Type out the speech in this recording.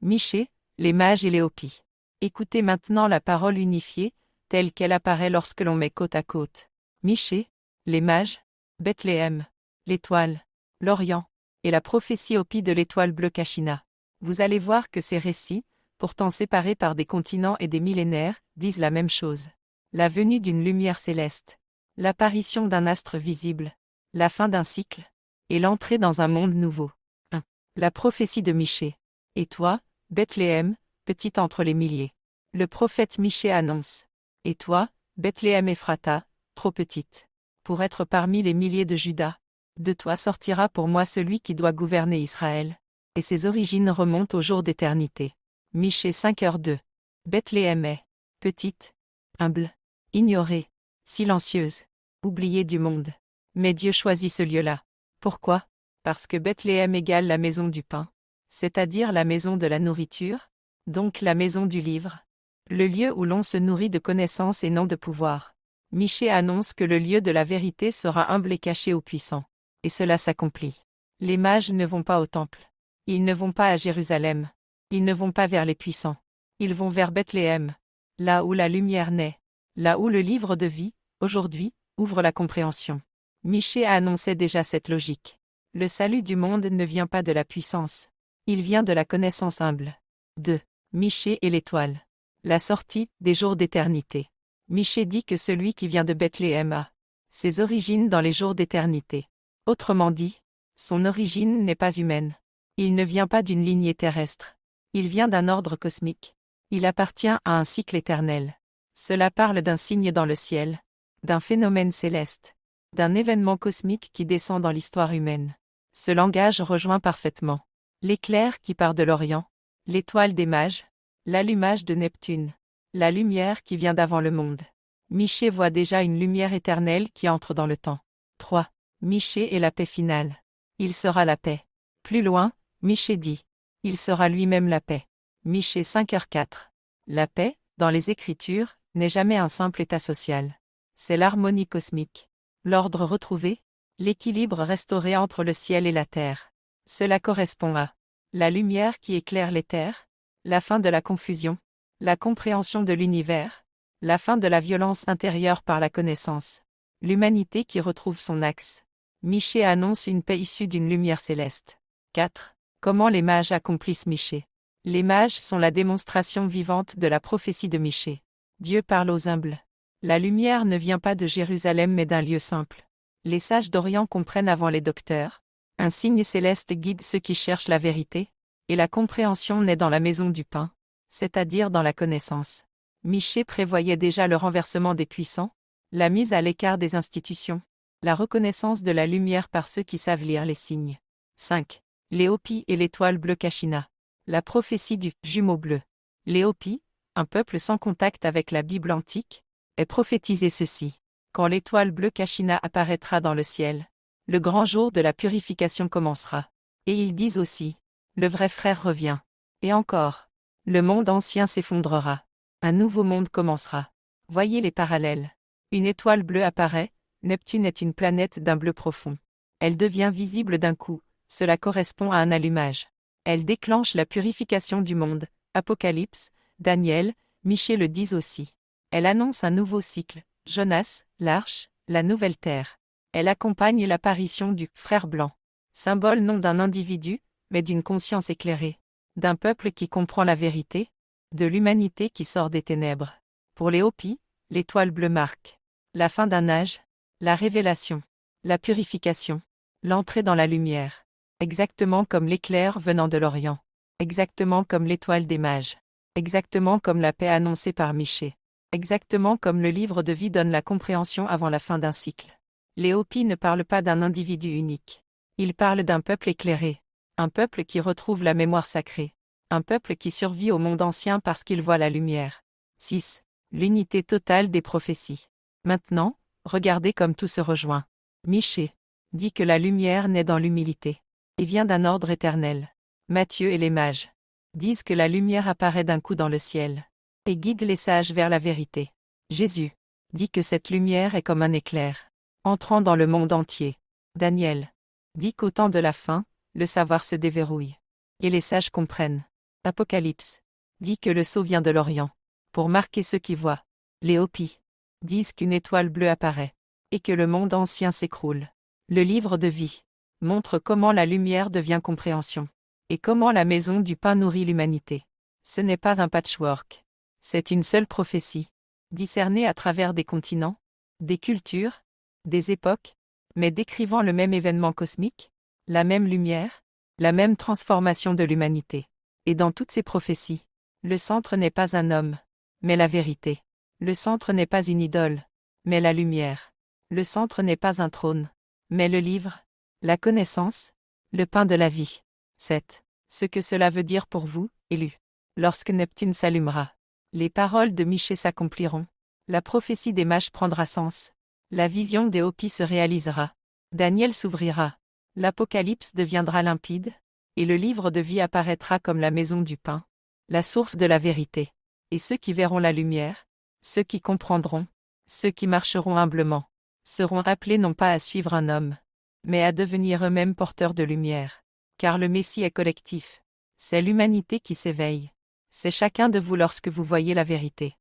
Michée, les mages et Léopie. Écoutez maintenant la parole unifiée, telle qu'elle apparaît lorsque l'on met côte à côte. Michée, les mages, Bethléem, l'étoile, l'Orient, et la prophétie Opie de l'étoile bleue Kachina. Vous allez voir que ces récits, pourtant séparés par des continents et des millénaires, disent la même chose. La venue d'une lumière céleste, l'apparition d'un astre visible, la fin d'un cycle, et l'entrée dans un monde nouveau. 1. La prophétie de Michée. Et toi, Bethléem, petite entre les milliers. Le prophète Michée annonce. Et toi, Bethléem Ephrata, trop petite, pour être parmi les milliers de Juda. De toi sortira pour moi celui qui doit gouverner Israël. Et ses origines remontent au jour d'éternité. Michée 5h2. Bethléem est petite, humble, ignorée, silencieuse, oubliée du monde. Mais Dieu choisit ce lieu-là. Pourquoi? Parce que Bethléem égale la maison du pain, c'est-à-dire la maison de la nourriture, donc la maison du livre, le lieu où l'on se nourrit de connaissances et non de pouvoir. Michée annonce que le lieu de la vérité sera humble et caché aux puissants. Et cela s'accomplit. Les mages ne vont pas au temple. Ils ne vont pas à Jérusalem. Ils ne vont pas vers les puissants. Ils vont vers Bethléem, là où la lumière naît, là où le livre de vie, aujourd'hui, ouvre la compréhension. Michée annonçait déjà cette logique. Le salut du monde ne vient pas de la puissance. Il vient de la connaissance humble. 2. Michée et l'étoile. La sortie des jours d'éternité. Michée dit que celui qui vient de Bethléem a ses origines dans les jours d'éternité. Autrement dit, son origine n'est pas humaine. Il ne vient pas d'une lignée terrestre. Il vient d'un ordre cosmique. Il appartient à un cycle éternel. Cela parle d'un signe dans le ciel, d'un phénomène céleste, d'un événement cosmique qui descend dans l'histoire humaine. Ce langage rejoint parfaitement l'éclair qui part de l'Orient, l'étoile des mages, l'allumage de Neptune, la lumière qui vient d'avant le monde. Michée voit déjà une lumière éternelle qui entre dans le temps. 3. Michée et la paix finale. Il sera la paix. Plus loin, Michée dit. Il sera lui-même la paix. Michée 5h4. La paix, dans les Écritures, n'est jamais un simple état social. C'est l'harmonie cosmique. L'ordre retrouvé, l'équilibre restauré entre le ciel et la terre. Cela correspond à la lumière qui éclaire les terres, la fin de la confusion, la compréhension de l'univers, la fin de la violence intérieure par la connaissance, l'humanité qui retrouve son axe. Michée annonce une paix issue d'une lumière céleste. 4. Comment les mages accomplissent Michée? Les mages sont la démonstration vivante de la prophétie de Michée. Dieu parle aux humbles. La lumière ne vient pas de Jérusalem mais d'un lieu simple. Les sages d'Orient comprennent avant les docteurs. Un signe céleste guide ceux qui cherchent la vérité, et la compréhension naît dans la maison du pain, c'est-à-dire dans la connaissance. Michée prévoyait déjà le renversement des puissants, la mise à l'écart des institutions, la reconnaissance de la lumière par ceux qui savent lire les signes. 5. Léopie et l'étoile bleue Kachina. La prophétie du jumeau bleu. Léopie, un peuple sans contact avec la Bible antique, est prophétisé ceci. Quand l'étoile bleue Kachina apparaîtra dans le ciel, le grand jour de la purification commencera. Et ils disent aussi, le vrai frère revient. Et encore, le monde ancien s'effondrera. Un nouveau monde commencera. Voyez les parallèles. Une étoile bleue apparaît, Neptune est une planète d'un bleu profond. Elle devient visible d'un coup, cela correspond à un allumage. Elle déclenche la purification du monde, Apocalypse, Daniel, Michée le disent aussi. Elle annonce un nouveau cycle, Jonas, l'arche, la nouvelle terre. Elle accompagne l'apparition du frère blanc, symbole non d'un individu, mais d'une conscience éclairée, d'un peuple qui comprend la vérité, de l'humanité qui sort des ténèbres. Pour Léopie, l'étoile bleue marque la fin d'un âge, la révélation, la purification, l'entrée dans la lumière, exactement comme l'éclair venant de l'Orient, exactement comme l'étoile des mages, exactement comme la paix annoncée par Michée, exactement comme le livre de vie donne la compréhension avant la fin d'un cycle. Léopie ne parle pas d'un individu unique. Il parle d'un peuple éclairé, un peuple qui retrouve la mémoire sacrée, un peuple qui survit au monde ancien parce qu'il voit la lumière. 6. L'unité totale des prophéties. Maintenant, regardez comme tout se rejoint. Michée dit que la lumière naît dans l'humilité et vient d'un ordre éternel. Matthieu et les mages disent que la lumière apparaît d'un coup dans le ciel et guide les sages vers la vérité. Jésus dit que cette lumière est comme un éclair, entrant dans le monde entier. Daniel dit qu'au temps de la fin, le savoir se déverrouille et les sages comprennent. Apocalypse dit que le sceau vient de l'Orient, pour marquer ceux qui voient. Les Hopis disent qu'une étoile bleue apparaît, et que le monde ancien s'écroule. Le livre de vie montre comment la lumière devient compréhension, et comment la maison du pain nourrit l'humanité. Ce n'est pas un patchwork. C'est une seule prophétie, discernée à travers des continents, des cultures, des époques, mais décrivant le même événement cosmique, la même lumière, la même transformation de l'humanité. Et dans toutes ces prophéties, le centre n'est pas un homme, mais la vérité. Le centre n'est pas une idole, mais la lumière. Le centre n'est pas un trône, mais le livre, la connaissance, le pain de la vie. 7. Ce que cela veut dire pour vous, élus. Lorsque Neptune s'allumera, les paroles de Michée s'accompliront. La prophétie des mages prendra sens. La vision des Hopis se réalisera. Daniel s'ouvrira. L'Apocalypse deviendra limpide, et le livre de vie apparaîtra comme la maison du pain, la source de la vérité. Et ceux qui verront la lumière, ceux qui comprendront, ceux qui marcheront humblement, seront appelés non pas à suivre un homme, mais à devenir eux-mêmes porteurs de lumière. Car le Messie est collectif. C'est l'humanité qui s'éveille. C'est chacun de vous lorsque vous voyez la vérité.